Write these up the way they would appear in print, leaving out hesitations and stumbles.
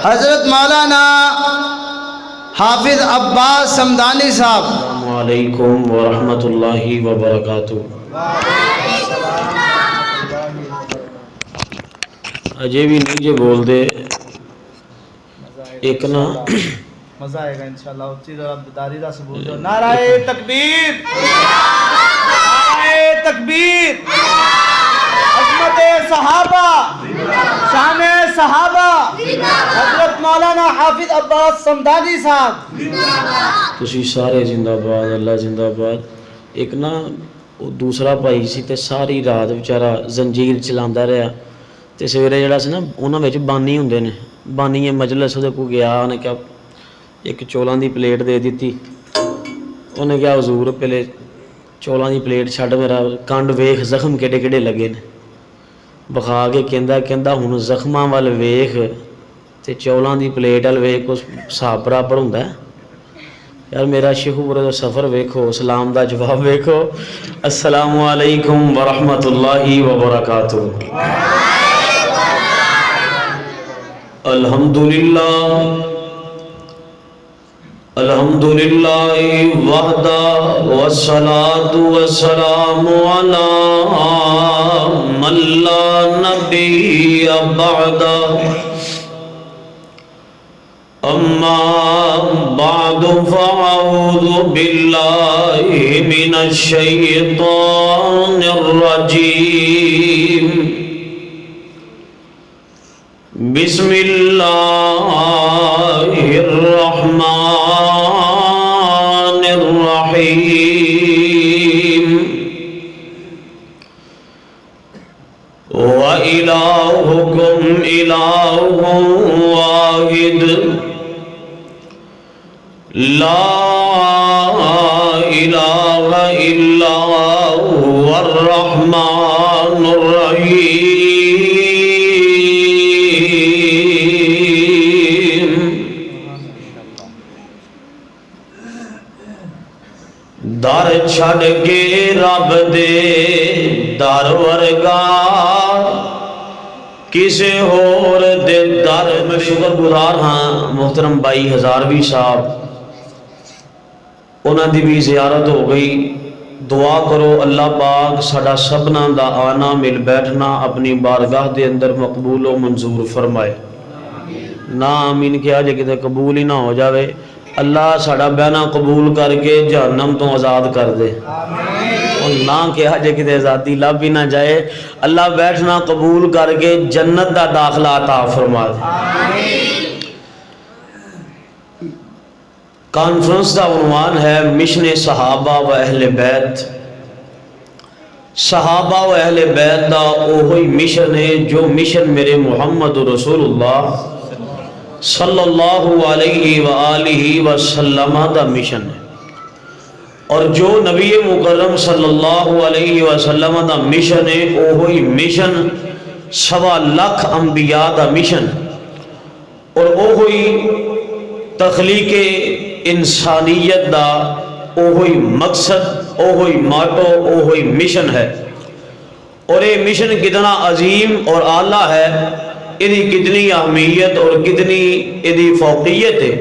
حضرت مولانا حافظ عباس سمدانی صاحب۔ السلام علیکم ورحمۃ اللہ وبرکاتہ۔ اجے بھی نہیں جے بول دے ایک نا مزہ آئے گا انشاءاللہ۔ اچھی ذرا داری دا ثبوت دو۔ نعرہ تکبیر، نعرہ تکبیر، عظمت صحابہ، شان صحابہ، حضرت مولانا حافظ عباس سمدانی صاحب۔ تسی سارے زندہ باد، اللہ زندہ باد۔ ایک نا دوسرا بھائی سی تے ساری رات بیچارہ زنجیر چلاندا رہا تے سویرے جڑا سی نا انہاں وچ بانی ہوندے نے، بانی مجلس دے کو گیا، انہیں کیا ایک چولاں دی پلیٹ دے دیتی، انہیں کیا حضور پہلے چولاں دی پلیٹ چھڈ، میرا کنڈ ویکھ زخم کیڑے کیڑے لگے نے، بخا کے کہندا ہن زخماں وال ویکھ تے چولاں دی پلیٹ وال ویکھ اس حساب برابر ہوندا ہے یار۔ میرا شہور دا سفر ویکھو، سلام دا جواب ویکھو۔ السلام علیکم ورحمۃ اللہ وبرکاتہ۔ الحمدللہ الحمدللہ وحدہ والصلاة والسلام علی من لا نبی بعدہ، اما بعد فاعوذ باللہ من الشیطان الرجیم، بسم اللہ الرحمن الرحیم، وَإِلَٰهُكُمْ إِلَٰهٌ وَاحِدٌ لَا إِلَٰهَ إِلَّا هُوَ الرَّحْمَٰنُ الرَّحِيمُ۔ در چھڑ کے رب دے در ورگا کسے ہور دے در۔ میں شکر گزار ہاں محترم بھائی ہزاروی صاحب، انہاں دی بھی زیارت ہو گئی۔ دعا کرو اللہ پاک ساڈا سبنا دا آنا مل بیٹھنا اپنی بارگاہ دے اندر مقبول و منظور فرمائے۔ نا آمین کیا جے کتے قبول ہی نہ ہو جاوے، اللہ ساڈا بہنا قبول کر کے جہنم تو آزاد کر دے، اور نہ کہا جے کتے آزادی لب ہی نہ جائے، اللہ بیٹھنا قبول کر کے جنت دا داخلہ عطا فرما دے۔ کانفرنس دا عنوان ہے مشن صحابہ و اہل بیت۔ صحابہ و اہل بیت دا اوہی مشن ہے جو مشن میرے محمد رسول اللہ صلی اللہ علیہ وآلہ وسلم دا مشن ہے، اور جو نبی مکرم صلی اللہ علیہ وسلم دا مشن ہے اوہی مشن 1.25 لاکھ انبیاء دا مشن، اور اوہی تخلیق انسانیت دا اوہی مقصد، اوہی ماٹو، اوہی مشن ہے۔ اور یہ مشن کتنا عظیم اور اعلیٰ ہے، یہ کتنی اہمیت اور کتنی یہ فوقیت ہے۔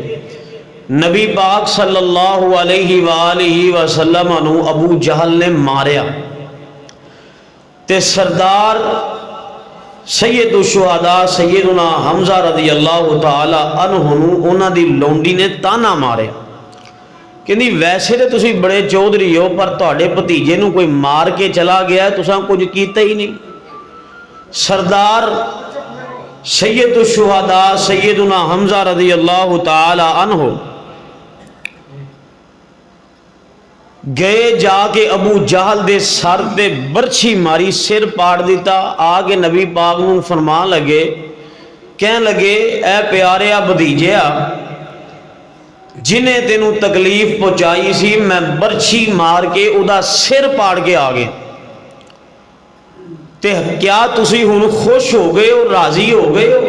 نبی پاک صلی اللہ علیہ وآلہ وسلم نو ابو جہل نے ماریا تے سردار سید الشہداء سیدنا حمزہ رضی اللہ تعالی عنہ نو انہاں دی لونڈی نے تانا ماریا کہ نہیں ویسے تے تسی بڑے چودھری ہو پر تہاڈے بھتیجے نو کوئی مار کے چلا گیا ہے، تساں کچھ کیتا ہی نہیں۔ سردار سید الشہداء سیدنا حمزہ رضی اللہ تعالی عنہ گئے جا کے ابو جہل دے سر دے برچھی ماری، سر پاڑ دیتا، آگے نبی پاک نو فرمان لگے، کہن لگے اے پیاریا بھتیجیا جنہیں تینوں تکلیف پہنچائی سی میں برچھی مار کے ادا سر پاڑ کے آگے، تے کیا تسی ہن خوش ہو گئے ہو، راضی ہو گئے ہو؟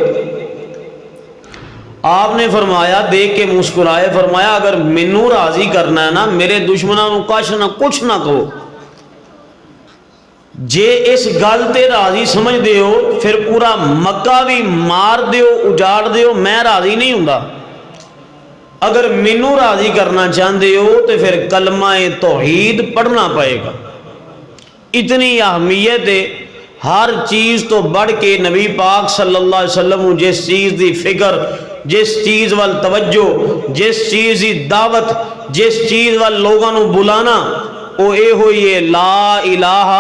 آپ نے فرمایا دیکھ کے مسکرائے، فرمایا اگر مینوں راضی کرنا ہے نا میرے دشمنوں نو کچھ نہ کہو، جے اس گل تے راضی سمجھ دیو پھر پورا مکہ بھی مار دیو اجاڑ دیو میں راضی نہیں ہوں. اگر مینوں راضی کرنا چاہتے ہو تو پھر کلمہ توحید پڑھنا پائے گا. اتنی اہمیت ہے. ہر چیز تو بڑھ کے نبی پاک صلی اللہ علیہ وسلم جس چیز دی فکر، جس چیز وال توجہ، جس چیز دی دعوت، جس چیز وال لوگوں نو بلانا وہ اے ہوئی ہے لا الہ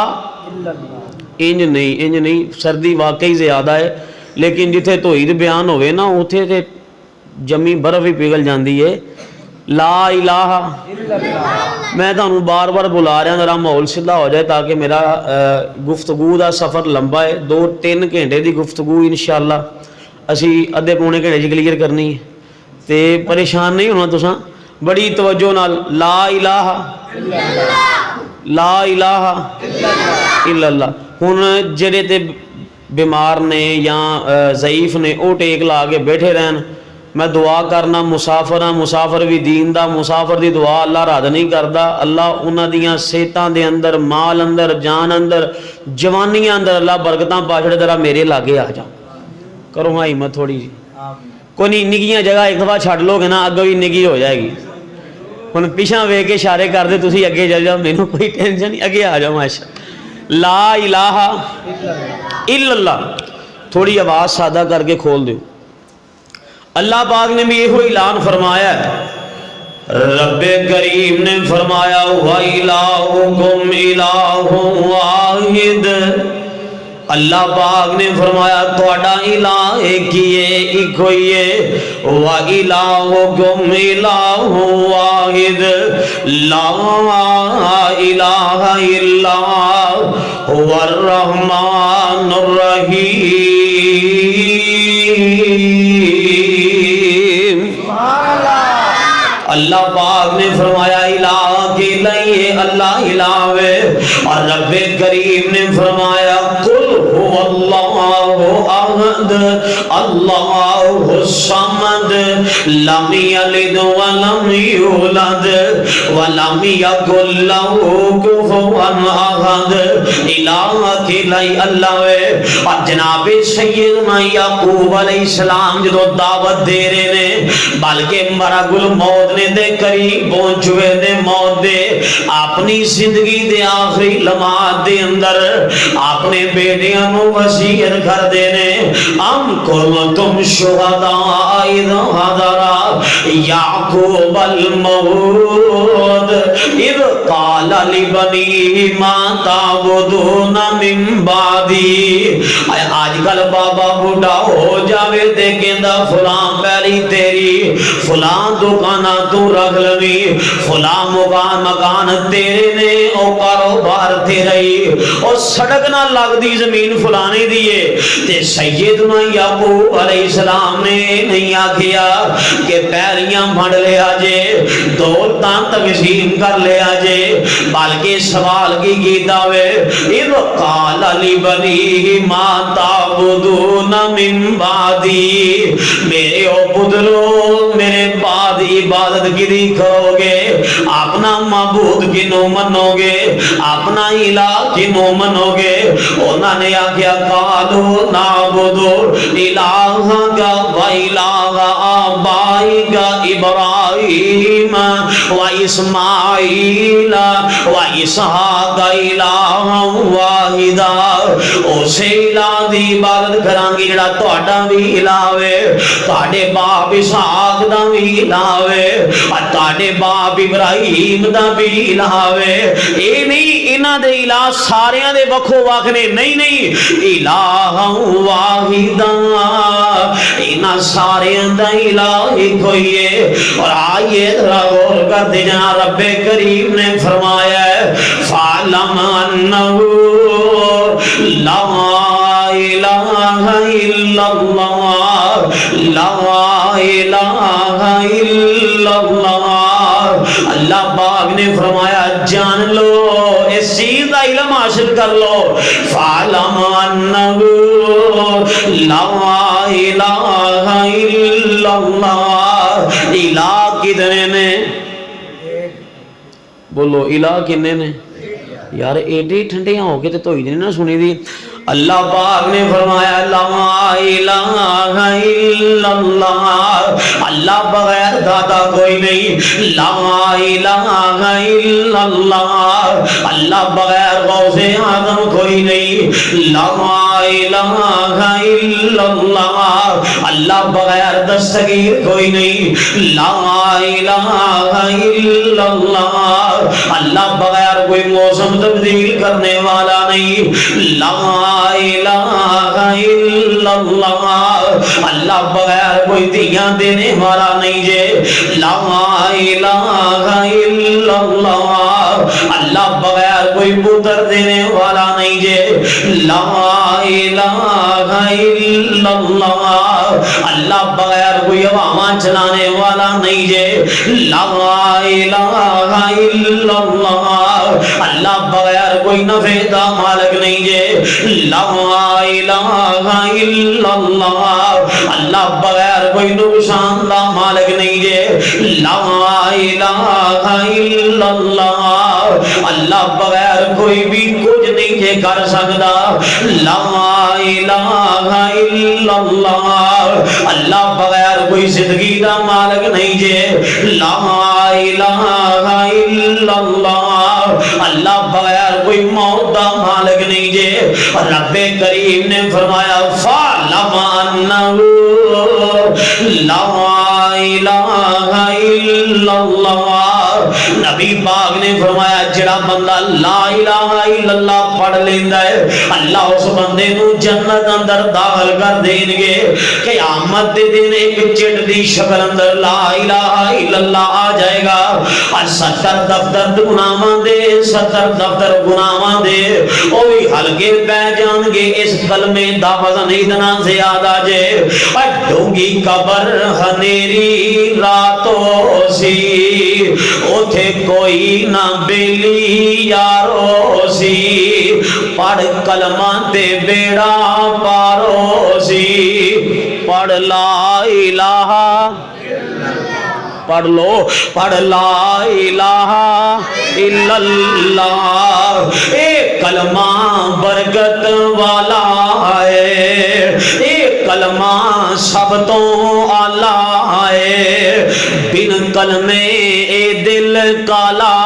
انج نہیں. سردی واقعی زیادہ ہے لیکن جتھے توحید بیان ہوئے نا اتھے تے جمی برف ہی پگھل جاندی ہے. لا الہ میں تانوں بار بار بلا رہا ذرا ماحول سیدھا ہو جائے تاکہ میرا گفتگو دا سفر لمبا ہے. 2-3 گھنٹے دی گفتگو انشاءاللہ اسی ادھے پونے گھنٹے چ کلیئر کرنی ہے تے پریشان نہیں ہونا تساں. بڑی توجہ نال لا الہ لا الہ الا اللہ. ہن جڑے تے بیمار نے یا ضعیف نے او ٹیک لا کے بیٹھے رہن. میں دعا کرنا مسافر ہاں، مسافر بھی دین دا، مسافر دی دعا اللہ رد نہیں کردا. اللہ انہاں دیاں صحتاں دے اندر، مال اندر، جان اندر، جوانیاں اندر اللہ برکتاں پا چھڑے. ذرا میرے لاگے آ جاؤ، کرو ہاں ہمت تھوڑی جی. کوئی نہیں نگیاں جگہ ایک دفعہ چھڈ لو گے نا اگوں بھی نگی ہو جائے گی. ہن پیچھاں ویکھ کے اشارے کر دے تسی اگے چل جاؤ، مینوں کوئی ٹینشن نہیں، اگے آ جاؤ ماشاء. لا الہ الا اللہ. تھوڑی آواز سادہ کر کے کھول دیو. اللہ پاک نے بھی یہ اعلان فرمایا ہے. رب کریم نے فرمایا وَإِلَٰهُكُمْ إِلَٰهٌ وَاحِدٌ. اللہ پاک نے فرمایا تہاڈا الہ ایک ہی ہے، ایک ہوئی ہے. وَإِلَٰهُكُمْ إِلَٰهٌ وَاحِدٌ لَا إِلَٰهَ إِلَّا هُوَ الرَّحْمَٰنُ الرَّحِيمُ. اللہ پاک نے فرمایا الہ کے لئے اللہ الہ ہے. اور رب کریم نے فرمایا قل هو اللہ احد اللہ الصمد لم یلد ولم یولد ولم یکن لہ کفوا احد. الہ کے لئے اللہ ہے. اور جناب سیدنا یعقوب علیہ السلام جدو دعوت دے رہے نے بلکہ مرگ الموت نے دے قریب پہنچ ہوئے دے موت دے اپنی زندگی دے آخری لمحات دے اندر اپنے بیٹیاں نو وصیت کر دینے ام کنتم شہداء اذ حضر یعقوب الموت اذ قال لبنیہ ما تعبدون من بعدی. آج کل بابا بوڑھا ہو جاوے دے کہندا فلاں پیری تیری، فلاں دکانہ تو رکھ لوی، فلاں مکان تیرے نے، او کاروبار تیرا ہی، او سڑک نہ لگ دی زمین فلانے دیئے. تے سیدنا یعقوب علیہ السلام نے نہیں آکھیا کہ پیریاں بھنڈ لے آجے، دولتاں تقسیم کر لے آجے، بلکہ سوال کی گیتا ہوئے اذ قال لبنیہ ما تعبدون من بعدی. میرے او پترو میرے بعد عبادت کی دی کرو گے، اپنا معبود کی نو منو گے، اپنا الہ کی نو منو گے. انہوں نے آگیا قالو نعبدو الہا کا و الہ آبائی کا ابراہیم و اسماعیل و اسحاق الہا واحدا. اسے الہ دی عبادت کرانگی جڑا تہاڈا بھی الہ ہے، تہاڈے باپ اسحاق دا بھی الہ ہے، اور تہاڈے باپ ابراہیم دا بھی الہ ہے. اے نہیں انہاں دے الہ ساریاں دے وکھو وکھ نے، نہیں نہیں الہ واحدا، انہاں ساریاں دا الہ ایک ہوئی ہے. اور آئیے ذرا غور کر دے جہاں رب کریم نے فرمایا ہے فَعْلَمْ أَنَّهُ لَا إِلَهَ إِلَّا اللَّهُ لَا إِلَهَ إِلَّا اللَّهُ. اللہ پاک نے فرمایا جان لو، اس چیز کا علم حاصل کر لو. فَعْلَمْ أَنَّهُ لَا إِلَهَ إِلَّا اللَّهُ. الہ کتنے نے؟ بولو الہ کتنے نے؟ یار ایڈی ٹھنڈیاں ہو کے تے توئی نہیں نہ سنی دی. اللہ پاک نے فرمایا لا الہ الا اللہ, اللہ بغیر دادا کوئی نہیں. لا الہ الا اللہ, اللہ بغیر غوث اعظم کوئی نہیں. لا الہ الا اللہ, اللہ بغیر دستگیر کوئی نہیں. لا الہ الا اللہ, اللہ بغیر کوئی موسم تبدیل کرنے والا نہیں. لا الہ الا اللہ, اللہ بغیر کوئی دیاں دینے والا نہیں جے. لا الہ الا اللہ, اللہ بغیر کوئی پتر دینے والا نہیں جے. لا الہ الا اللہ, اللہ بغیر کوئی ہواواں چلانے والا نہیں جے. لا الہ الا اللہ, اللہ بغیر کوئی نفع دا مالک نہیں جے. لا الہ الا اللہ, اللہ بغیر کوئی نقصان دا مالک نہیں جے. لا الہ الا اللہ, اللہ بغیر کوئی بھی کچھ نہیں جے کر سکتا. لا الہ الا اللہ, اللہ بغیر کوئی زندگی دا مالک نہیں جے. لا الہ الا اللہ, اللہ بغیر کوئی موت دا مالک نہیں جے. رب کریم نے فرمایا فَعْلَمْ أَنَّهُ لَا إِلَٰهَ إِلَّا اللَّهُ. نبی پاک نے فرمایا جڑا بندہ لا الہ الا اللہ پڑھ لیندا ہے اللہ اس بندے نو جنت اندر داخل کر دین گے. قیامت دے دن ایک چٹ دی شکل اندر لا الہ الا اللہ آ جائے گا. اور 70 دفتر گناہاں دے 70 دفتر گناہاں دے او بھی ہلکے پہ جان گے اس کلمے دا وزن اتنا زیادہ جے. اور ڈونگی قبر ہنیری راتوں سی اوتھے کوئی نہ بیلی یارو سی. پڑھ کلمہ تے بیڑا پارو سی. پڑھ لا الہ, پڑھ لو پڑھ لا الہ الا اللہ. اے کلمہ برکت والا ہے, اے کلمہ سب تو اعلیٰ ہے. بن کلمے اے دل کالا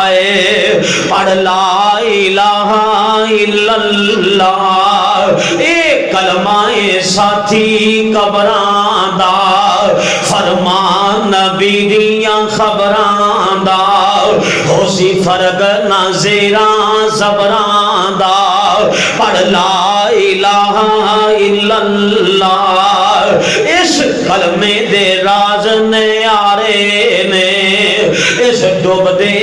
ہے. پڑھ لا الہ الا اللہ, اے کلمہ اے ساتھی قبراں دا فرمان نبی دیاں خبراں دا. ہو سی فرق نہ زیراں زبراں دا. پڑھ لا الہ الا اللہ, اس کلمے دے راز نیارے نے, اس ڈوب دے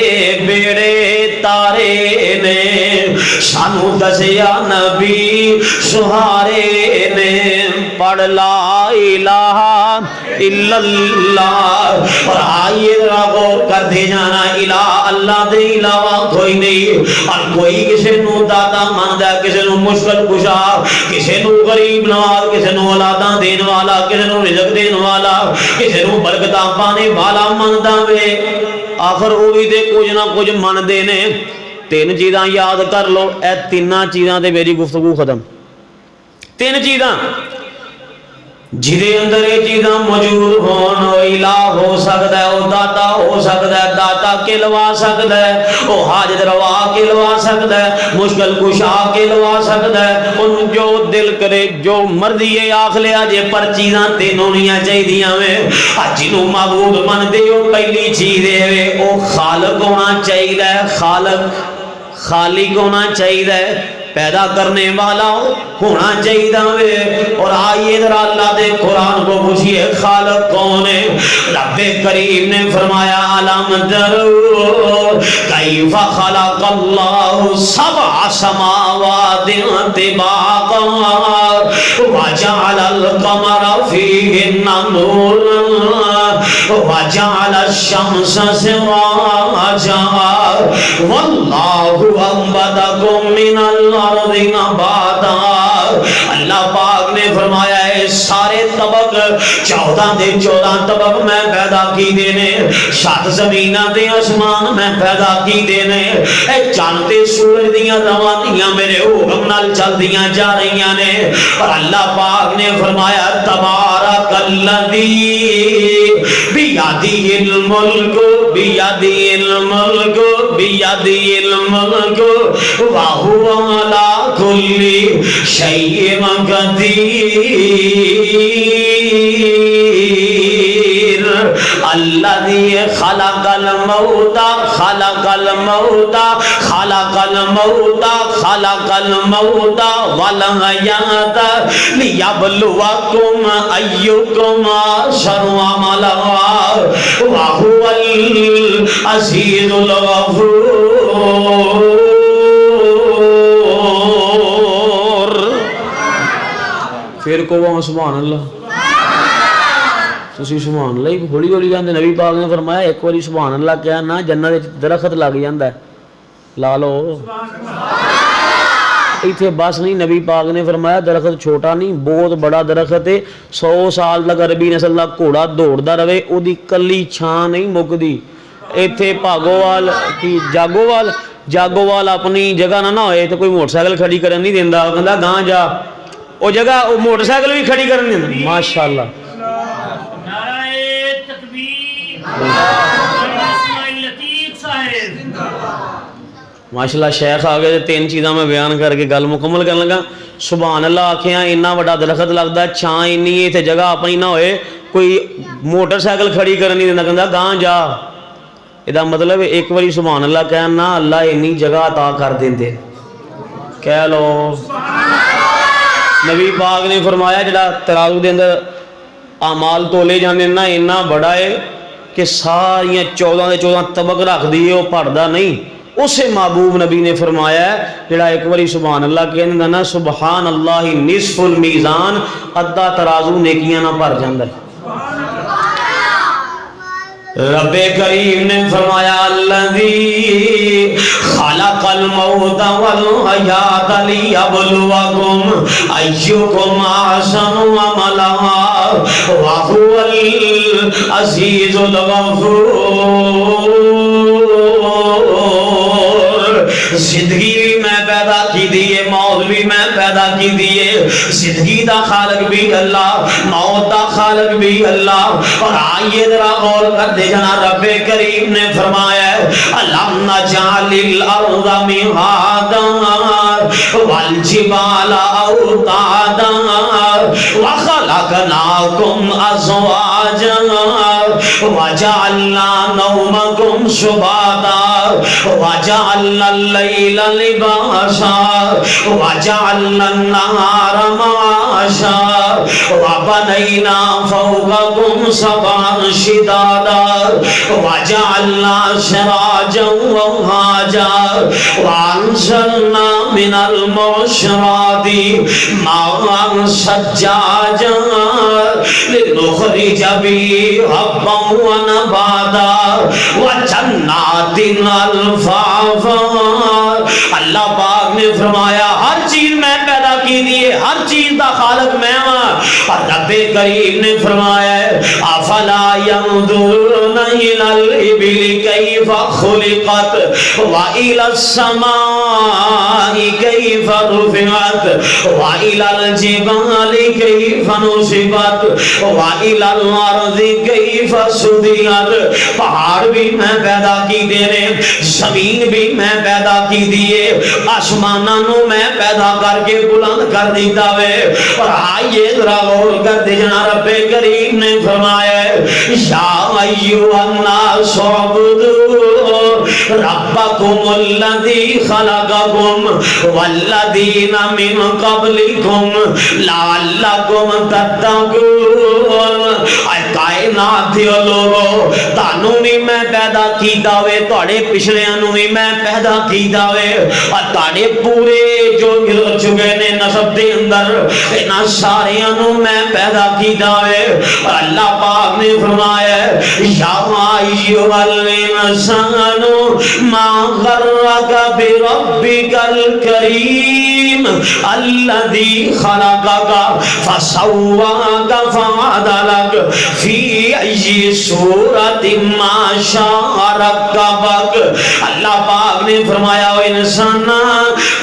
بیڑے تارے نے. سانو دسیا نبی سہارے نے. پڑھ لا الہ الا اللہ. اور آئیے ذرا غور کر دے جانا الہ اللہ دے علاوہ کوئی نہیں. اور کوئی کسی نو دادا ماندا, کسی نو مشکل کشا, کسی نو غریب نواز, کسی نو اولاداں دین والا, کسی نو رزق دین والا, کسی نو برکتاں پانے والا ماندا وے. آخر وہ بھی دے کچھ نہ کچھ من دے نے. تین چیزاں یاد کر لو, اے تیناں چیزاں تے میری گفتگو ختم. تین چیزاں جدے اندر یہ چیزاں موجود ہون, وہ الہ ہو سکتا ہے, وہ داتا ہو سکتا ہے, داتا کے لوا سکتا ہے, وہ حاجت روا کے لوا سکتا ہے, مشکل کشا کے لوا سکتا ہے. ان جو دل کرے جو مرضی ہے آخ لیا جے, پر چیزاں تینوں نہیں چاہی دیاں وے. جنہوں معبود من دے وہ پہلی چیز ہے وہ خالق ہونا چاہیے. خالق خالق ہونا چاہیے, پیدا کرنے والا ہونا چاہیے. اور آئیے ذرا اللہ دے قرآن کو پوچھئے خالق کون ہے. رب کریم نے فرمایا علم تروا کیف خلق اللہ سبع سماوات طباقا وجعل القمر فیہن نورا وجعل الشمس سراجا واللہ انبتکم من الارض نباتا. اللہ پاک نے فرمایا ہے ہے سارے طبق 14 دے 14 طبق میں پیدا کی دینے سات زمینہ دے آسمان میں پیدا کی دینے اے چاندے سورج دیاں روانیاں میرے حکم نال چل دیاں جا رہیاں نے اور اللہ پاک نے فرمایا تبارک الذی بیادی الملک بیادی الملک بیادی الملک وہو علی کل شیء قدیر الذی خلق الموت خلق الموت خلق الموت خلق الموت والحیات لیبلوکم ایکم احسن عملا وہو العزیز الغفور. پھر کو سبحان اللہ تسی سبحان اللہ ہولی ہولی کہندے نبی پاک نے فرمایا ایک باری سبحان اللہ کہیا نا جنت وچ درخت لگ جاندا ہے لا لو ایتھے بس نہیں نبی پاک نے فرمایا درخت چھوٹا نہیں بہت بڑا درخت ہے 100 سال تک عربی نسل دا گھوڑا دوڑدا رہے او دی کلی چھاں نہیں مکدی ایتھے بھاگووال کی جاگووال اپنی جگہ نہ ہوئے تو کوئی موٹر سائیکل کھڑی کرن نہیں دیندا کہندا گاں جا او جگہ او موٹر سائیکل بھی کھڑی کرن نہیں دیندا ماشاءاللہ ماشاءاللہ شیخ آگے 3 چیزاں میں بیان کر کے گل مکمل کرنے لگا. سبحان اللہ آکھیاں اتنا بڑا درخت لگتا چھاں اینی ہے تے جگہ اپنی نہ ہوئے کوئی موٹر سائیکل کھڑی کرن نہیں دیندا کہندا گاں جا. یہ مطلب ایک باری سبحان اللہ کہنا اللہ اینی جگہ عطا کر دیندے. کہہ لو نبی پاک نے فرمایا جڑا ترازو دے اندر اعمال تولے جاندے نا اتنا بڑا ہے کہ ساریاں 14 دے 14 طبق رکھ دیے وہ پڑھدا نہیں. اسے محبوب نبی نے فرمایا ہے جڑا ایک باری سبحان اللہ کہندا نا سبحان اللہ نصف المیزان ادھا ترازو نیکیاں نہ بھر جاندا ہے. رب کریم نے فرمایا الذی خلق الموت والحیات لیبلوکم ایکم احسن عملا وہو العزیز الغفور. زندگی بھی میں پیدا کی دیئے موت بھی میں پیدا کی دیئے زندگی دا خالق بھی اللہ موت دا خالق بھی اللہ. اور آئیے ذرا غور کر دے جنا رب کریم نے فرمایا الم نجعل الارض مہادا والجبال اوتادا وخلقناکم ازواجا وجعلنا نومکم سباتا وجعلنا الليل لباسا وجعلنا النهار معاشا وبنينا فوقكم سبعا شدادا وجعلنا سراجا وهاجا وأنزلنا من المعصرات ماء ثجاجا لنخرج به حبا ونباتا وجنات الفافا. اللہ پاک نے فرمایا ہر چیز میں پیدا کی دیئے ہر چیز دا خالق میں ہوں. اور رب کریم نے فرمایا افلا ينظرون الى الابل كيف خلقت والى السماء كيف رفعت والى الجبال كيف نصبت والى الارض كيف سطحت. پہاڑ بھی میں پیدا کی دے رہے زمین بھی میں پیدا کی دیئے آسمانوں میں پیدا کر کے بلند کر دیتا ہے. اور آئیے ذرا غور کر دے جنا رب کریم نے فرمایا یا ایھا الناس اعبدوا ربکم الذی خلقکم والذین من قبلکم لعلکم تتقون. اے کائنات دیو لوگو تانوں بھی میں پیدا کیتا وے تواڈے پچھلیاں نوں بھی میں پیدا کیتا وے اور تواڈے پورے جو گزر چکے نے نسب دے اندر انہاں ساریاں نوں میں پیدا کیتا وے اور اللہ پاک نے فرمایا یا ایھا الانسان ما غرک بربک الکریم الذی خلقک فسواک فعدلک فی ای صورت ما شاء رکبک اللہ پاک نے فرمایا او انسان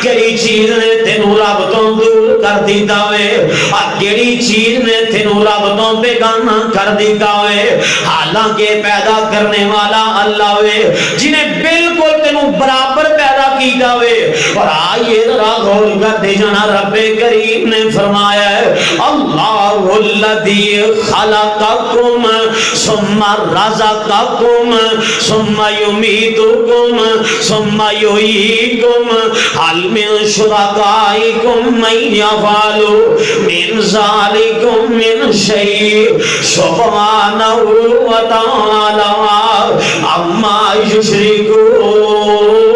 کئی چیز نے تینوں رب تو دور کر دیتا وے اور کیڑی چیز نے تینوں رب تو بیگانہ کر دیتا وے حالانکہ پیدا کرنے والا اللہ وے جنہیں بالکل تینوں برابر پیدا کیتا وے اور آئیے ذرا غور کرتے جانا رب کریم نے فرمایا ہے اللہ الذی خلقکم ثم رزقکم ثم یمیتکم ثم یحییکم هل من شرکائکم من یفعل من ذلکم من شیء سبحانہ و تعالی عما یشرکون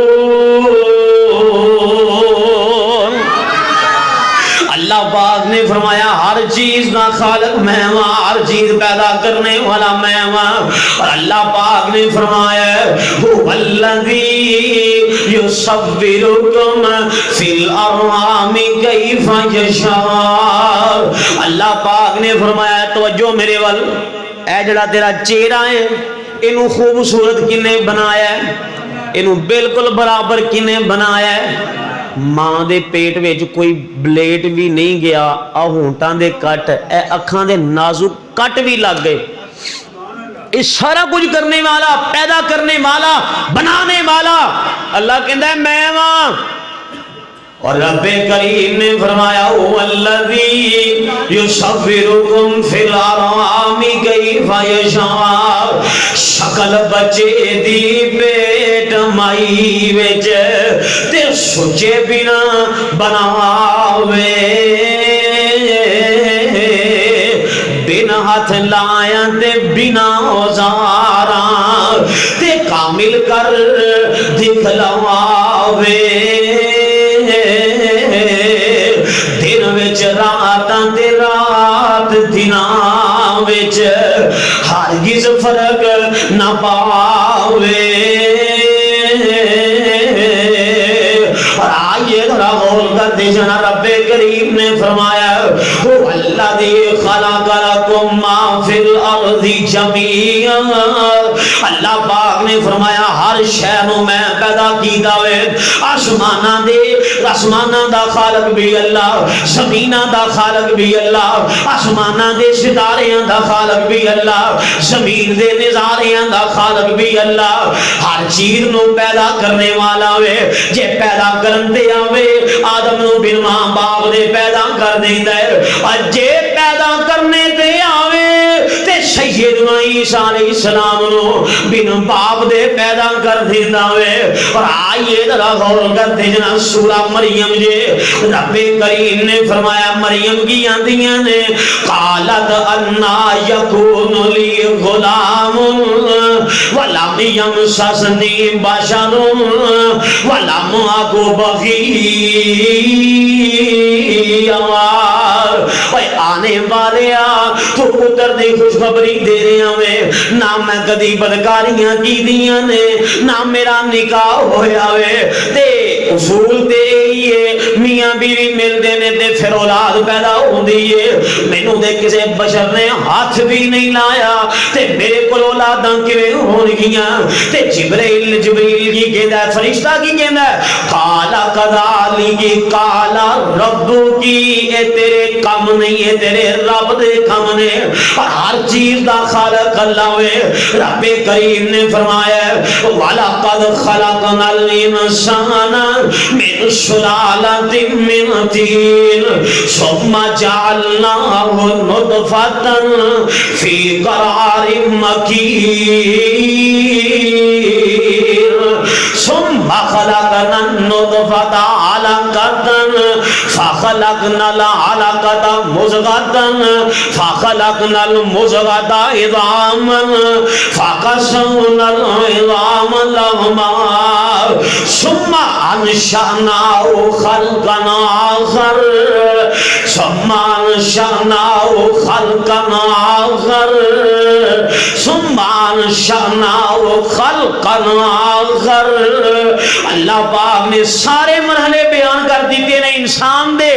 اللہ پاک نے فرمایا ہر چیز کا خالق میں ہوں ہر چیز پیدا کرنے والا میں ہوں اور اللہ پاک نے فرمایا هو الذی یصورکم فی الارحام کیف یشاء اللہ پاک نے فرمایا توجہ میرے ول اے جڑا تیرا چہرہ ہے اینو خوبصورت کنے بنایا ہے اینو بالکل برابر کنے بنایا ہے ماں دے پیٹ وچ کوئی بلیڈ بھی نہیں گیا آ ہونٹاں دے کٹ اے اکھاں دے نازک کٹ بھی لگ گئے اس سارا کچھ کرنے والا پیدا کرنے والا بنانے والا اللہ کہندا ہے میں ہاں اور رب کریم نے فرمایا هو الذی یصورکم فی الارحام کیف یشاء شکل بچے دی پیٹ مائی وچ تے سوچے بنا بناوے بنا ہاتھ لائیں تے بنا اوزاراں تے کامل کر دکھلاوے دن وچ راتاں تے رات دناں وچ ہرگز فرق نہ پاوے اور آئیے ذرا غور کرتے جانا رب کریم نے فرمایا هو الذی خلق لکم ما فی الارض جمیعا اللہ پاک نے فرمایا ہر شے نو میں پیدا کیتا وے آسماناں دا خالق بھی اللہ زمیناں دا خالق بھی اللہ آسماناں دے ستاریاں دا خالق بھی اللہ زمین دے نظاریاں دا خالق بھی اللہ ہر چیز نو پیدا کرنے والا وے جے پیدا کرن دے آوے آدم نو بن ماں باپ دے پیدا کر دیندا ہے اور جے پیدا کرنے دے آوے تے سیدنا عیسیٰ علیہ السلام نو بن باپ دے پیدا کر دیندا وے اور آئیے ذرا غور کرتے جنا سورہ مریم جے رب کریم نے فرمایا مریم کی آندیاں نے قالت انا یکون لی غلام ولم یمسسنی بشر ولم اکو آنے والے تو پتر دی خوشخبری دے رہے ہیں نہ میں کدی بدکاریاں کی دیاں نے نہ میرا نکاح ہویا وے تے اصول تے یہ میاں بیوی مل دینے تے پھر اولاد پیدا ہوندی ہے مینوں دے کسے بشر نے ہاتھ بھی نہیں لایا تے میرے کول اولاداں کیویں ہون گیاں تے جبریل کی کہندا ہے فرشتہ کی کہندا ہے قالا کذالک قالا رب کی اے تیرے کام نہیں ہے تیرے رب دے کام نے اور ہر چیز دا خالق اللہ وے رب کریم نے فرمایا وَلَقَدْ خَلَقْنَا الْإِنسَانَ مِنْ سُلَالَةٍ مِنْ طِينٍ ثُمَّ جَعَلْنَاهُ نُطْفَةً فِي قَرَارٍ مَكِينٍ ثُمَّ خَلَقْنَا النُّطْفَةَ عَلَقَةً فخلقنا العلقة مضغة فخلقنا المضغة عظاما فقسمنا العظام لهما ثم أنشأناه خلقا آخر ثم أنشأناه خلقا آخر ثم أنشأناه خلقا آخر. اللہ پاک نے سارے مرحلے بیان کر دیتے ہیں انسان دے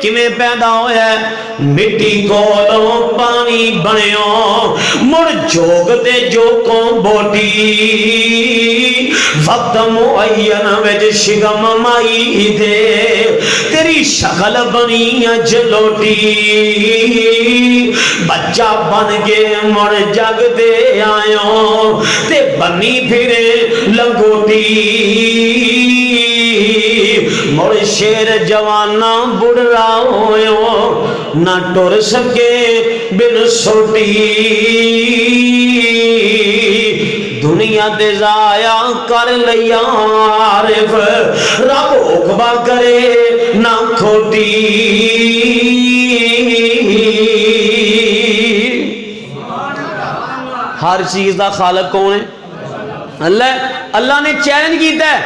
کیویں پیدا ہویا ہے. مٹی کولوں پانی بنیو مڑ جوگ تے جوکوں بوٹی وقت معین وچ شگم مائی دے تیری شکل بنی جلوٹی بچہ بن کے مڑ جگ دے آیوں تے بنی پھرے لنگوٹی مڑ شیر جوانا بڑھا ہوئے نہ ٹر سکے بن سوٹی دنیا دے ضائع کر لیا عارف رب عقبہ کرے نہ کھوٹی. ہر چیز دا خالق کون ہے؟ اللہ. اللہ نے چیلنج کیتا ہے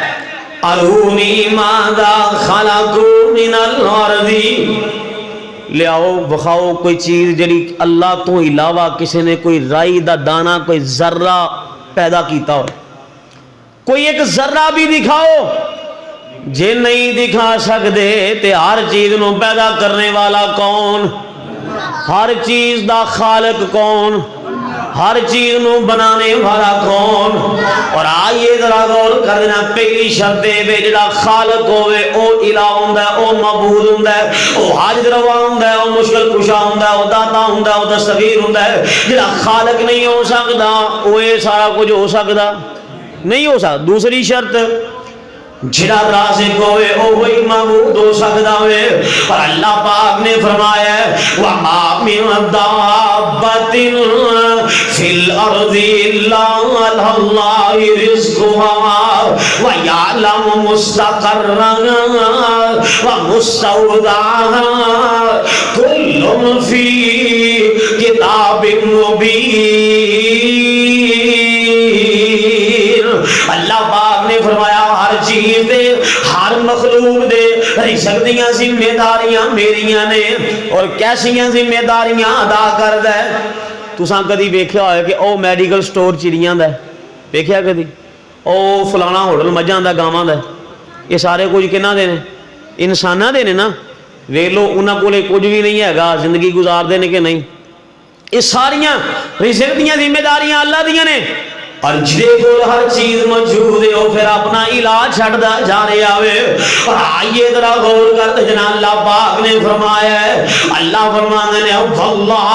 ارونی ماذا خلقوا من الارض لے آؤ بخاؤ کوئی چیز جڑی اللہ تو علاوہ کسی نے کوئی رائی دا دانا کوئی ذرہ پیدا کیتا ہو. کوئی ایک ذرہ بھی دکھاؤ. جے نہیں دکھا سکتے تے ہر چیز نو پیدا کرنے والا کون؟ ہر چیز دا خالق کون؟ ہر چیز نو بنانے والا کون؟ اور آئیے ذرا غور کر دینا پہلی شرط ہے جڑا خالق ہوئے او الہ ہوندا ہے او معبود ہوندا ہے او حاجت روا ہوندا ہے او مشکل کشا ہوندا ہے او داتا ہوندا ہے او دستگیر ہوندا ہے. جڑا خالق نہیں ہو سکدا او یہ سارا کچھ ہو سکدا نہیں ہو سکدا. دوسری شرط جڑا رازق ہوئے او وہی معبود ہو سکدا ہوئے. اور اللہ پاک نے فرمایا ہے وَمَا مِن دَابَّةٍ فِي الْأَرْضِ إِلَّا عَلَى اللَّهِ رِزْقُهَا وَيَعْلَمُ مُسْتَقَرَّهَا وَمُسْتَوْدَعَهَا كُلٌّ فِي كِتَابٍ مُبِينٍ. اللہ پاک نے فرمایا ہر چیز دے ہر مخلوق دے رزق دیاں ذمہ داریاں میریاں نے. اور کیسیاں ذمہ داریاں ادا کردا ہے؟ تساں کدی ویکھیا ہوئے کہ او میڈیکل سٹور چڑیاں دا ہے؟ ویکھیا کدی؟ او فلانا ہوٹل مجھاں دا گاواں دا ہے؟ یہ سارے کچھ کنہاں دے نے؟ انساناں دے نے نا. ویکھ لو انہاں کولے کچھ بھی نہیں ہے گا زندگی گزاردے نے کہ نہیں. یہ ساریاں رزق دیاں ذمہ داریاں اللہ دیاں نے. اور جدے کو ہر چیز موجود ہے وہ پھر اپنا علاج چھڑدا جا رہا ہے. اور آئیے ذرا غور کرتے جنا اللہ پاک نے فرمایا ہے اللہ فرمانے نے واللہ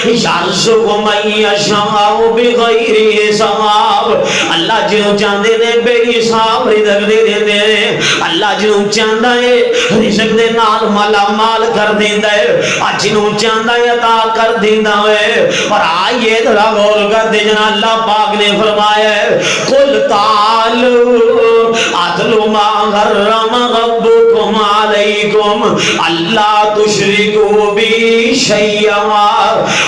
یرزق من یشاء بغیر حساب. اللہ جنوں چاہندے نے بے حساب رزق دے دیندے ہیں. اللہ جنوں چاہندا ہے رزق دے نال مالا مال کر دیندا ہے جنوں چاہندا ہے عطا کر دیندا ہے. اور آئیے ذرا غور کرتے جنا اللہ پاک نے فرمایا ہے قل تعالوا اتل ما حرم ربکم علیکم اللہ تشرکوا بی شیئا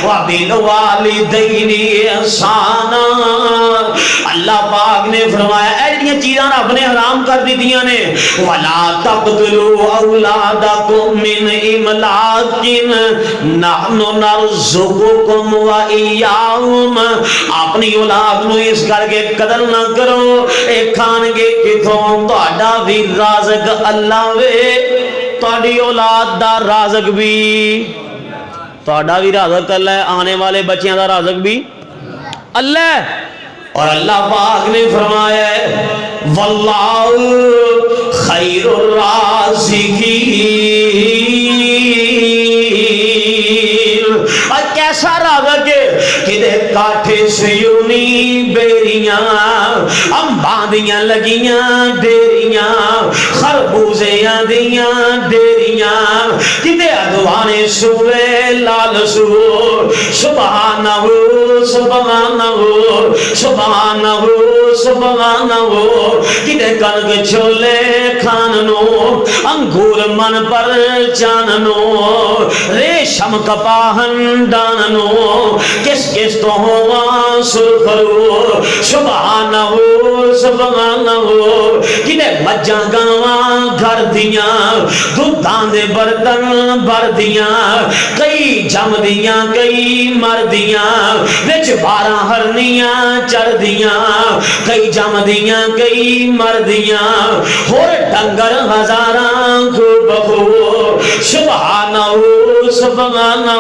وبالوالدین احسانا. اللہ پاک نے فرمایا ایڈیاں چیزاں رب نے حرام کر دی دیاں نے ولا تقتلوا اولادکم من املاق نحن نرزقکم وایاہم. اپنی اولاد نو اس کر کے قدر نہ کرو اے کھان گے کتھوں تہاڈا بھی رازق اللہ وے. تہاڈی اولاد دا رازق بھی تہاڈا بھی رازق اللہ ہے. آنے والے بچیاں دا رازق بھی اللہ ہے. اور اللہ پاک نے فرمایا ہے واللہ خیر الرازقین. اور کیسا رازق ہے کہ دے کاٹھے سیونی بیریاں امباں دیاں لگیاں ڈیریاں خربوزیاں دیاں ڈیریاں کتے اگوانے سوے لال سو سبحانہ سبحانہ سبحانہ سبحانہ کتے کنگ چھولے کھاننو انگور من پر چاننو ریشم کپاہن ڈاننو کس کس تو ہوا سرخرو سبحانہ سبحانہ کنے مجھا گنواں گھر دیاں دودھاں دے برتن بھر دیاں کئی جم دیاں کئی مر دیاں وچ 12 ہرنیاں چڑھ دیاں کئی جم دیاں کئی مر دیاں ہور ڈنگر ہزاراں کو بخو سبحانہ سبحانہ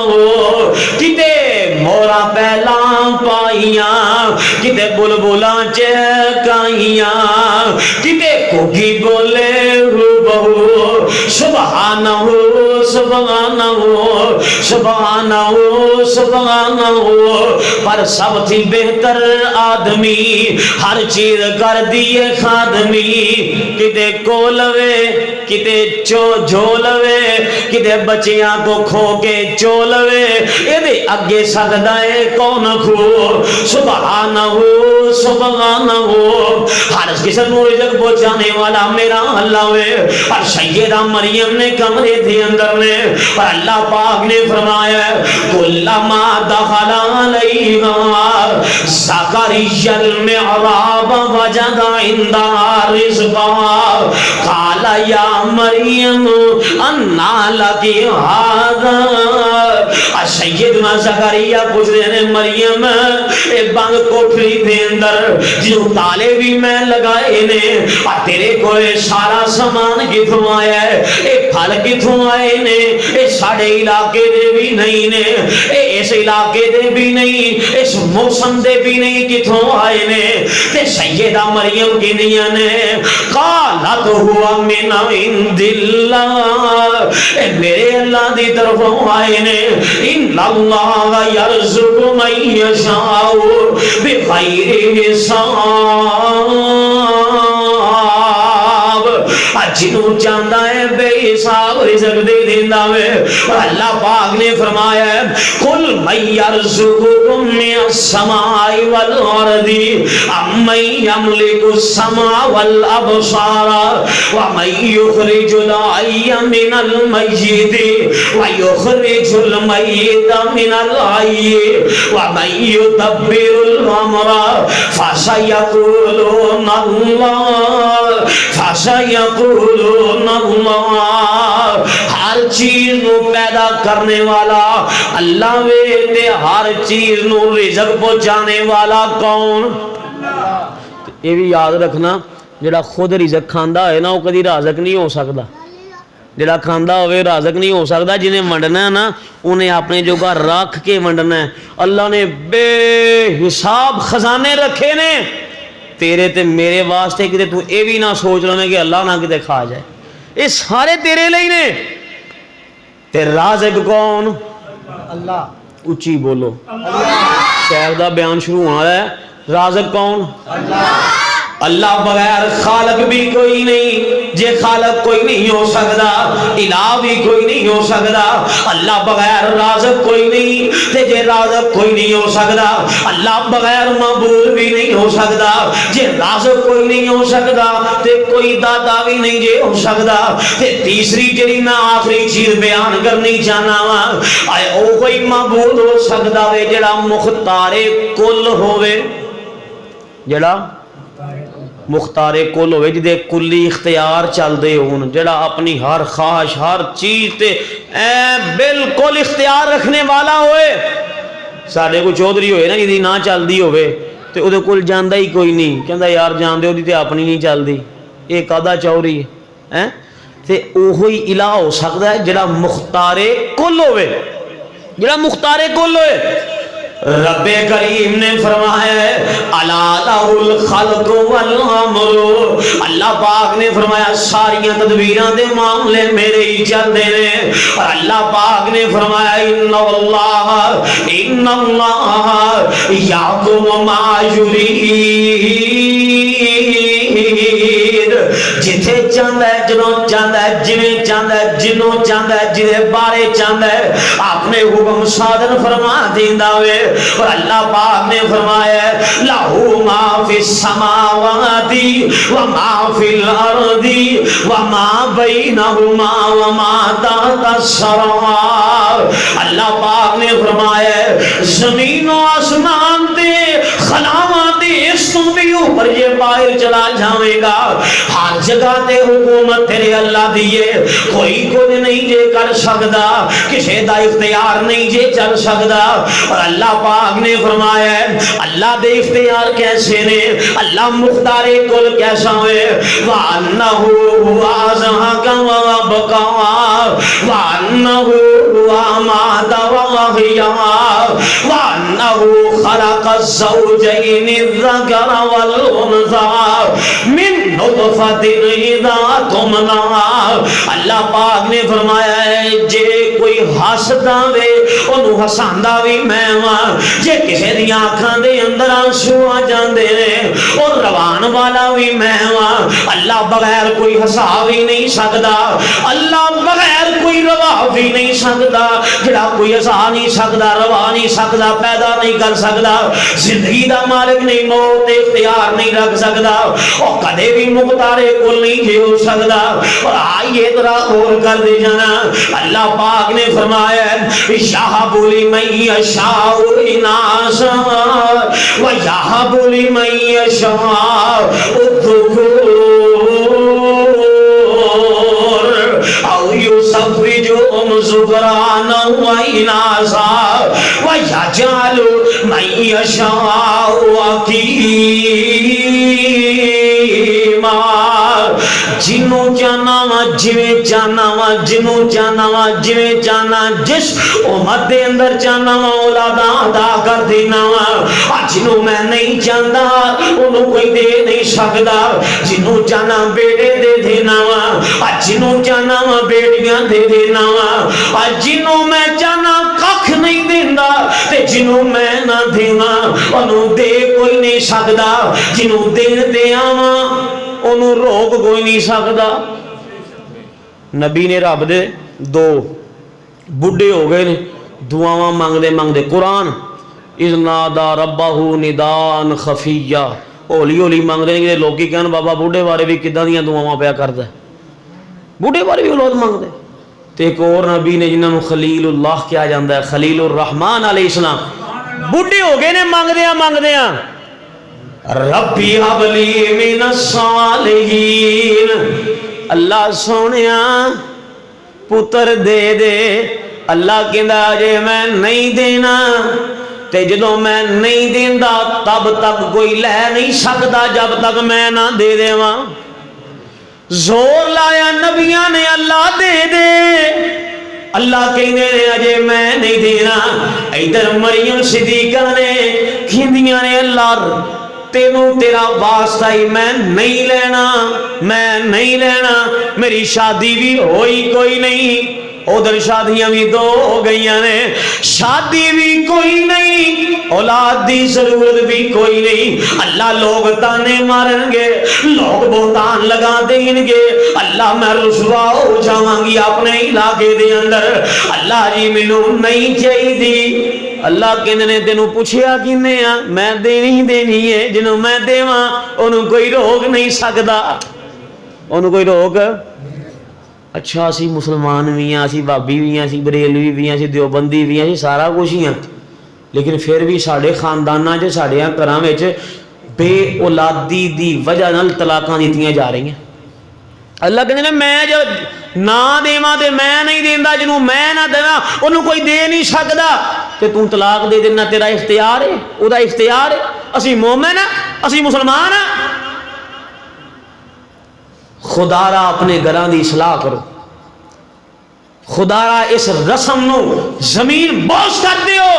کتے مورا پہلا پائیاں کتے بلبلاں چہکائیاں کتے کوکی بولے بہو سبحانہ سبحانہ سبحانہ سبحانہ پر سب تھی بہتر آدمی ہر چیز کر دیے خادمی کتے کولوے کتے جھولوے کتے بچیاں کو کھو کے چولوے ایدے اگے سگدائے کون کھو سبحانہ سبحانہ ہر قسم رزق پہنچانے والا میرا اللہ ہے اور سیدہ مریم نے کمرے تھے اندر میں اور اللہ پاک نے فرمایا کلما دخل علیہا زکریا المحراب وجد عندها رزقا قال یا مریم انا لک ھذا سیدنا زکریا پوچھ رہے ہیں مریم ایک بند کوٹھری دے اندر جو تالے بھی میں لگائے نے اور تیرے کوئے سارا سامان کتھوں آیا ہے اے پھل کتھوں آئے نے اے ساڑے علاقے دے بھی نہیں نے اے اس علاقے دے بھی نہیں اس موسم دے بھی نہیں کتھوں آئے نے تے سیدہ مریم کی نیا نے قالت ہوا من عند اللہ اے میرے اللہ دی طرفوں آئے نے ان اللہ یرزق من یشاء بغیر حساب جنوں چاہتا ہے بے حساب رزق دے دینا ہے اور اللہ پاک نے فرمایا ہے قل من یرزقکم من السماء والارض امن یملک السماء والابصار ومن یخرج الحی من المیت ویخرج المیت من الحی ومن یدبر الامر فسیقولون اللہ فسیقولون اللہ ہر چیز نو پیدا کرنے والا اللہ وے تے ہر چیز نو رزق پہنچانے والا کون؟ یہ بھی یاد رکھنا جڑا خود رزق کھاندا ہے نا وہ کدی رازق نہیں ہو سکتا جڑا کھاندا ہوئے رازق نہیں ہو سکتا جنہیں ونڈنا ہے نا انہیں اپنے جوگا رکھ کے ونڈنا ہے اللہ نے بے حساب خزانے رکھے نے تیرے تے میرے واسطے کتے تو اے بھی نہ سوچ لیں کہ اللہ نہ کتے کھا جائے یہ سارے تیرے لئی نے تے رازق کون؟ اللہ اچھی بولو شہر دا بیان شروع ہونا ہے رازق کون؟ اللہ اللہ بغیر خالق بھی کوئی نہیں جے خالق کوئی نہیں ہو سکتا الہ بھی کوئی نہیں ہو سکتا اللہ بغیر رازق کوئی نہیں تے جے رازق کوئی نہیں ہو سکتا اللہ بغیر معبود بھی نہیں ہو سکتا جے رازق کوئی نہیں ہو سکتا تے کوئی دادا بھی نہیں جے ہو سکتا تے تیسری جڑی میں آخری چیز بیان کرنی چاہنا وا اے او کوئی معبود ہو سکتا وے جڑا مختار کل ہوئے جڑا مختار کل ہوئے جدے کلی اختیار چل دے ہون جڑا اپنی ہر خواہش ہر چیز تے بالکل اختیار رکھنے والا ہوئے ساڑھے کو چودھری ہوئے نا جدی نہ چل دی ہوئے تے او دے کل جاندہ ہی کوئی نہیں کہندہ یار جان دے ہو دی تے اپنی نہیں چل دی ایک آدھا چوری ہے تے اوہی الہ ہو سکتا ہے جڑا مختار کل ہوئے جڑا مختار کل ہوئے رب کریم نے فرمایا ہے الا لہ الخلق والامر اللہ پاک نے فرمایا ساریاں تدبیراں دے معاملے میرے ہی چل دے نے اور اللہ پاک نے فرمایا ان اللہ یحکم ما یرید جتھے چاہتا ہے جنوں چاہتا ہے جویں چاہتا ہے جنوں چاہتا ہے جدے بارے چاہتا ہے اپنے حکم صادر فرما دیندا وے. اور اللہ پاک نے فرمایا لہو ما فی السماوات وما فی الارض وما بینہما وما تحت الثرى. اللہ پاک نے فرمایا زمین و آسمان دے خلاواں دے اس تو بھی اوپر یہ باہر چلا جاوے گا. ہر جگہ تے حکومت تیرے اللہ دیئے, کوئی کوئی نہیں جے کر سکدا, کسی دا اختیار نہیں جے چل سکدا. اور اللہ پاک نے فرمایا اللہ دے اختیار کیسے نے, اللہ مختار کل کیسا ہوئے. وَأَنَّهُ هُوَ أَضْحَكَ وَأَبْكَىٰ وَأَنَّهُ هُوَ أَمَاتَ وَأَحْيَا وَأَنَّهُ خَلَقَ الزَّوْجَيْنِ الذَّكَرَ وَالْأُنثَىٰ مِن نُطْفَةٍ إِذَا تُمْنَىٰ. اللہ پاک نے فرمایا ہے جے کوئی ہسدا وے اونوں ہساندا وی میں واں, جے کسے دیاں اکھاں دے اندر آنسو آ جاندے نے او روان والا وی میں واں. اللہ بغیر کوئی ہسا وی نہیں سکدا, اللہ بغیر کوئی روا بھی نہیں سکدا. جڑا کوئی ہسا نہیں سکدا, روا نہیں سکدا, پیدا نہیں کر سکدا, زندگی دا مالک نہیں, موت اختیار نہیں رکھ سکدا, او کدے بھی مختار کل نہیں جے ہو سکدا. اور آئیے ذرا غور کر دے جانا, اللہ پاک نے فرمایا یہب لمن یشاء اناثا ویہب لمن یشاء الذکور او یزوجہم ذکرانا واناثا ویجعل من یشاء عقیما. جنوں جانا وا جویں جانا وا, جنوں جانا وا جویں جانا, جس امت دے اندر جانا وا اولاداں عطا کر دینا وا. جنوں میں نہیں چاہتا انہوں کوئی دے نہیں سکدا, جنوں جانا بیٹے دے دینا وا, جنوں جانا وا بیٹیاں دے دینا وا, جنوں میں چاہنا ککھ نہیں دیندا تے جنوں میں نہ دیواں انہوں دے کوئی نہیں سکدا. جنوں دین دے آواں انہوں روک کوئی نہیں سکدا. نبی نے رب دے دو بڈھے ہو گئے نے دعاواں مانگدے مانگدے. قرآن اذ نادا ربہ ندان خفیہ, ہولی ہولی مانگدے نے. لوکی کہن بابا بڈھے بارے بھی کداں دیاں دعاواں پیا کردا, بڈھے بارے بھی اولاد مانگدے. تے ایک اور نبی نے جنہاں نوں خلیل اللہ کہا جاندا ہے, خلیل الرحمن علیہ السلام, بڈھے ہو گئے نے مانگدیاں مانگدیاں ربی ہب لی من الصالحین, اللہ سونیا پتر دے دے. اللہ کہندا جے میں نہیں دینا تے جدوں میں نہیں دیندا تب تک کوئی لے نہیں سکدا جب تک میں نہ دے دیواں. زور لایا نبیاں نے اللہ دے دے, اللہ کہنے نے اجے میں نہیں دینا. ادھر مریم صدیقہ نے کہندیاں نے اللہ تینوں تیرا واسطہ ہی میں نہیں لینا, میں نہیں لینا. میری شادی بھی ہوئی کوئی نہیں, ادھر شادیاں بھی دو ہو گئی نے, شادی بھی کوئی نہیں, اولاد دی ضرورت بھی کوئی نہیں. اللہ لوگ تانے مارن گے, لوگ بہتان لگا دیں گے, اللہ میں رسوا ہو جاواں گی اپنے علاقے دے اندر. اللہ جی مینوں نہیں چاہیے. اللہ کہندے نے تینوں پوچھیا کینے آ, میں دینی ہے, جنوں میں دیواں انہوں کوئی روک نہیں سکدا, انہوں کوئی روک. اچھا اسی مسلمان بھی ہیں, اسی بابی بھی ہیں, اسی بریلوی بھی ہیں, اسی دیوبندی بھی ہیں, اسی سارا کچھ ہی ہیں, لیکن پھر بھی ساڈے خانداناں وچ ساڈے گھراں وچ بے اولادی دی وجہ نال طلاقاں دتیاں جا رہی ہیں. اللہ کہندے نے میں جو نہ دیواں تے میں نہیں دیندا, جنوں میں نہ دیواں انہوں کوئی دے نہیں سکدا, تے تو طلاق دے دینا تیرا اختیار ہے, او دا اختیار ہے. اسی مومن ہیں, اسی مسلمان ہیں. خدا را اپنے گھراں دی اصلاح کرو, خدا را اس رسم نو زمین بوس کر دیو.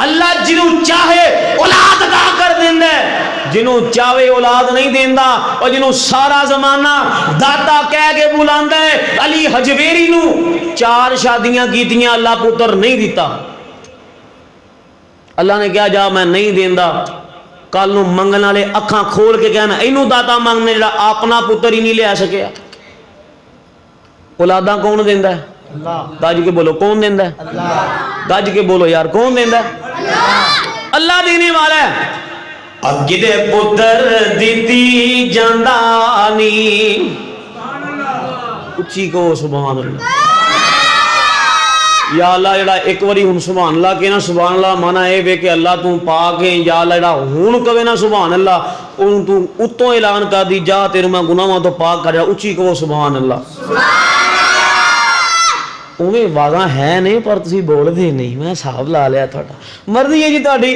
اللہ جنوں چاہے اولاد عطا کر دیندا ہے, جنوں چاہے اولاد نہیں دیندا, اور جنوں سارا زمانہ داتا کہہ کے بلاندا ہے. علی حجویری نو 4 شادیاں کیتیاں, اللہ پتر نہیں دیتا. اللہ نے کہا جا میں نہیں دیندا, کل نو منگن والے اکھاں کھول کے کہنا اینو داتا منگنے جڑا اپنا پتر ہی نہیں لے سکیا. اولاداں کون دیندا ہے؟ اللہ. گج کے بولو کون دیندا ہے؟ اللہ. گج کے بولو یار کون دیندا ہے؟ اللہ دینے والا ہے. اب کدے پتر دیتی جاندا نہیں. اچھی کو سبحان اللہ. یا اللہ جڑا ایک واری ہن سبحان اللہ کہنا سبحان اللہ مانا اے وے کہ اللہ تو پاک ہے. یا اللہ جڑا ہن کہے نا سبحان اللہ اون تو اتوں اعلان کر دی جا تیرے میں گناہاں تو پاک کر جا. اچھی کو سبحان اللہ. اوویں واضح ہے نہیں پر تسی بول دے نہیں. میں حساب لا لیا تہاڈا. مرضی ہے جی تہاڈی.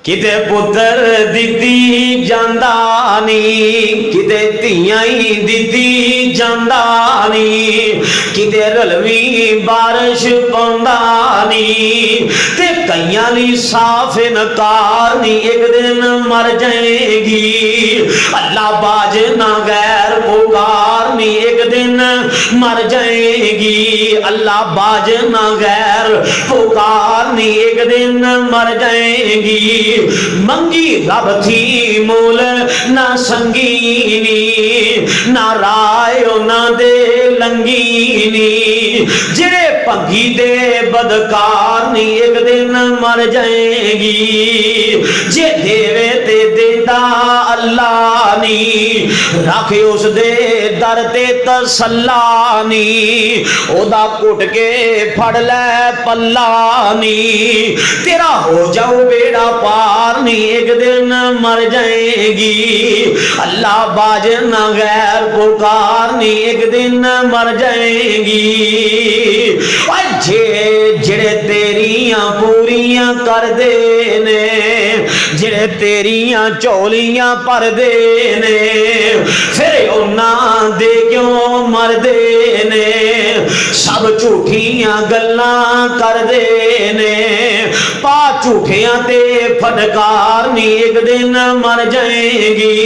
کتے پتر دیتی جاندا نہیں کتے تیاں ہی دیتی جاندا نہیں کتے رلوی بارش پوندا نہیں تے کئیاں دی صاف انکار نہیں ایک دن مر جائے گی. اللہ باج نہ غیر پکار نہیں ایک دن مر جائے گی. اللہ باج نہ غیر پکار نہیں ایک دن مر جائے گی. منگی رب تھی مول نہ سنگینی نہ رائے نہ دے لنگینی جڑے پگی دے بدکار نہیں ایک دن مر جائے گی. جے دیوے تے دیتا اللہ نہیں رکھے اس دے در تے تسلا نہیں او دا کٹ کے پھڑ لے پلا نہیں تیرا ہو جاؤ بیڑا پار نہیں ایک دن مر جائے گی. اللہ باج نہ غیر پکار نہیں ایک دن مر جائے گی. جڑے تیریاں پوریاں کر دے نے جڑے تیریاں چولیاں پر دے نے پھر انہاں دے کیوں مر دے نے سب جھوٹیاں گلاں کر دے نے پا جھوٹیاں تے پھٹکار نہیں ایک دن مر جائے گی.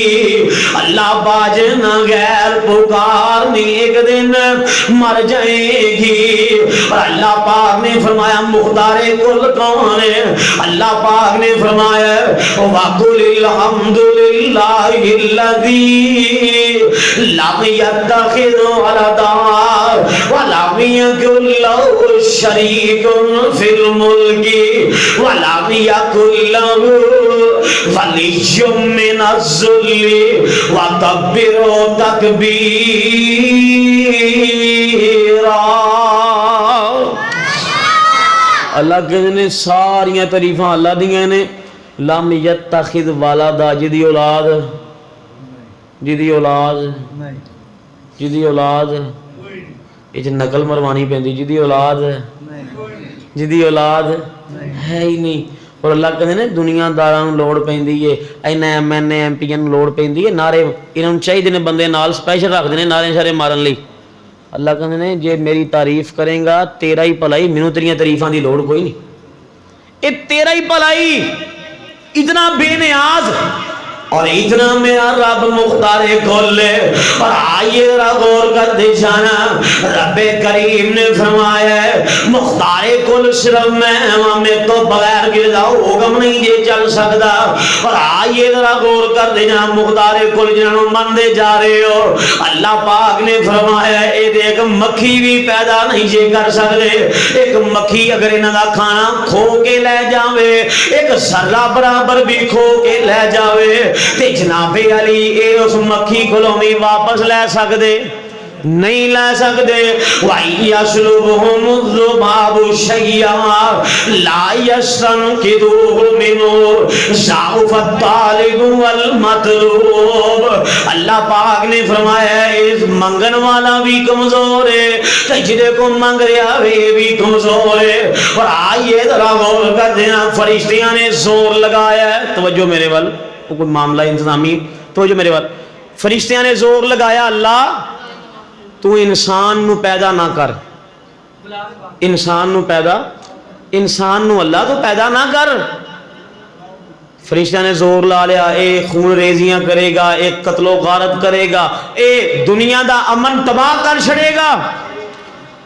اللہ باج نہ غیر پکار نہیں ایک دن مر جائے گی. اور اللہ پاک نے فرمایا مختار کل کون ہے؟ اللہ پاک نے فرمایا وَقُلِ الْحَمْدُ لِلَّهِ الَّذِي لَمْ يَتَّخِذْ وَلَدًا وَلَمْ يَكُن لَّهُ شَرِيكٌ فِي الْمُلْكِ وَلَمْ يَكُن لَّهُ وَلِيٌّ مِّنَ الذُّلِّ وَكَبِّرْهُ تَكْبِيرًا. اللہ کہتے ہیں ساریاں تعریفاں اللہ دیاں نے. لم یتخذ والدا جدی اولاد یہ نقل مروانی پیندی جدی اولاد ہے ہی نہیں. اور اللہ کہتے ہیں دنیا داراں نوں لوڑ پیندی ہے اینا M N A M P نوں لوڑ پیندی ہے نعرے انہاں نوں چاہیے نے بندے نال سپیشل رکھدے نے نعرے شارے مارن لئی. اللہ کہتے ہیں جے میری تعریف کریں گا تیرا ہی بھلائی مینوں تیریاں تعریفاں دی لوڑ کوئی نہیں. اے تیرا ہی بھلائی اتنا بے نیاز اور اتنا میرا رب مختار کل ہے. اور آئیے ذرا غور کر دے جانا رب کریم نے فرمایا ہے مختار کل صرف میں تو بغیر گردا حکم نہیں یہ چل سکتا. اور آئیے ذرا غور کر دے جانا مختار کل جنہوں مندے جا رہے ہو اللہ پاک نے فرمایا ہے اے ایک مکھی بھی پیدا نہیں جے کر سکتے. ایک مکھی اگر انہاں دا کھانا کھو کے لے جاوے ایک ذرہ برابر بھی کھو کے لے جاوے تے جناب علی اے اس مکھی کولوں بھی واپس لے سکدے نہیں لے سکدے. وَيَسْلُبْهُمُ الذُّبَابُ شَيْئًا لَا يَسْتَنْقِذُوهُ مِنْهُ ضَعْفَ الطَّالِبُ وَالْمَطْلُوبُ. اللہ پاک نے فرمایا اس منگن والا بھی کمزور ہے تے جدے کو منگ رہا ہے بھی کمزور ہے. اور آئیے ذرا غور کر دینا فرشتیاں نے زور لگایا ہے. توجہ میرے وال کوئی معاملہ انتظامی توجہ میرے وال. فرشتیاں نے زور لگایا اللہ تو انسان نو پیدا نہ کر انسان نو اللہ تو پیدا نہ کر. فرشتیاں نے زور لا لیا اے خون ریزیاں کرے گا اے قتل و غارت کرے گا اے دنیا دا امن تباہ کر چھڑے گا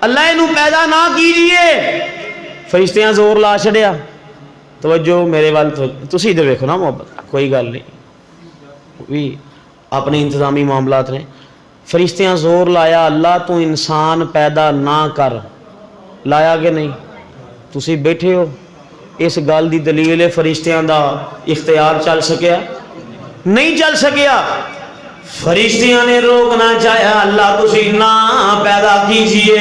اللہ انو پیدا نہ کیجئے. فرشتیاں زور لا چھڑیا توجہ میرے وال تسی ادھر ویکھو نا محبت کوئی گل نہیں بھی اپنے انتظامی معاملات نے فرشتیاں زور لایا اللہ تو انسان پیدا نہ کر لایا کہ نہیں تسی بیٹھے ہو اس گل دی دلیل ہے فرشتیاں دا اختیار چل سکیا نہیں چل سکیا فرشتیاں نے روکنا چاہیا اللہ تسی نہ پیدا کیجئے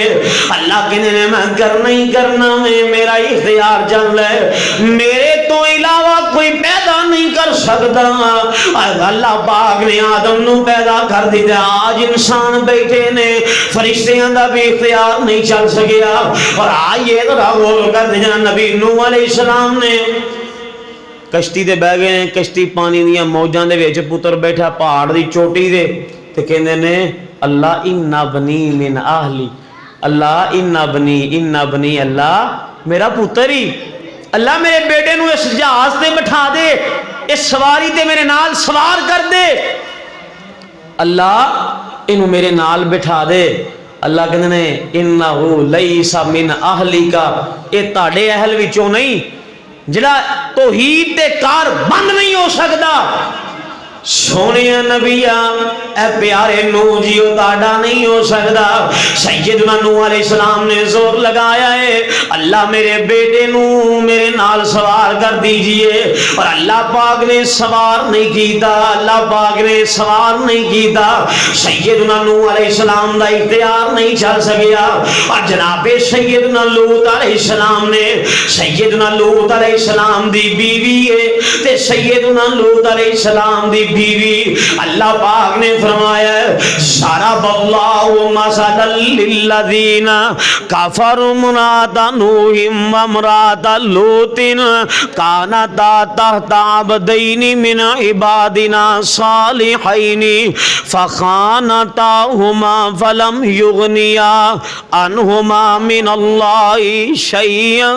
اللہ کہنے نے میں کرنا ہی کرنا میرا اختیار چل رہا ہے میرے تو علاوہ کوئی پیدا نہیں کر سکتا اللہ پاک نے آدم نو پیدا کر دیا آج انسان بیٹھے نے فرشتیاں دا بھی اختیار نہیں چل سکیا اور آئیے ذرا غور کر دیا نبی نوح علیہ السلام نے کشتی دے بہ گئے ہیں کشتی پانی دیاں موجاں دے وچ پتر بیٹھا پہاڑ دی چوٹی دے تے کہندے نے اللہ ان بنی من اہلی اللہ ان بنی اللہ میرا پتر ہی اللہ میرے بیٹے نو اس جہاز تے بٹھا دے اس سواری تے میرے نال سوار کر دے اللہ انہوں میرے نال بٹھا دے اللہ کہندے نے انہو لیس من اہلی کا اے تاڑے اہل وچوں نہیں جڑا توحید تے کار بند نہیں ہو سکتا سونے نبیہ اے پیارے نوح جیو تاڑا نہیں ہو سکتا سیدنا نوح علیہ السلام نے زور لگایا ہے اللہ میرے بیٹے نو میرے نال سوار کر دیجئے اور اللہ پاک نے سوار نہیں کیتا اللہ پاک نے سوار نہیں کیتا سیدنا نوح علیہ السلام دا اختیار نہیں چل سکیا اور جناب سیدنا لوط علیہ السلام نے سیدنا لوط علیہ السلام دی بیوی ہے تے سیدنا لوط علیہ السلام دی بیوی اللہ پاک نے فرمایا ضرب اللہ مثلا للذین کفروا امرأۃ نوح وامرأۃ لوط کانتا تحت عبدین من عبادنا صالحین فخانتاہما فلم یغنیا عنہما من اللہ شیئا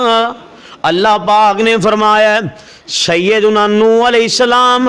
اللہ پاک نے فرمایا سیدنا نوح علیہ السلام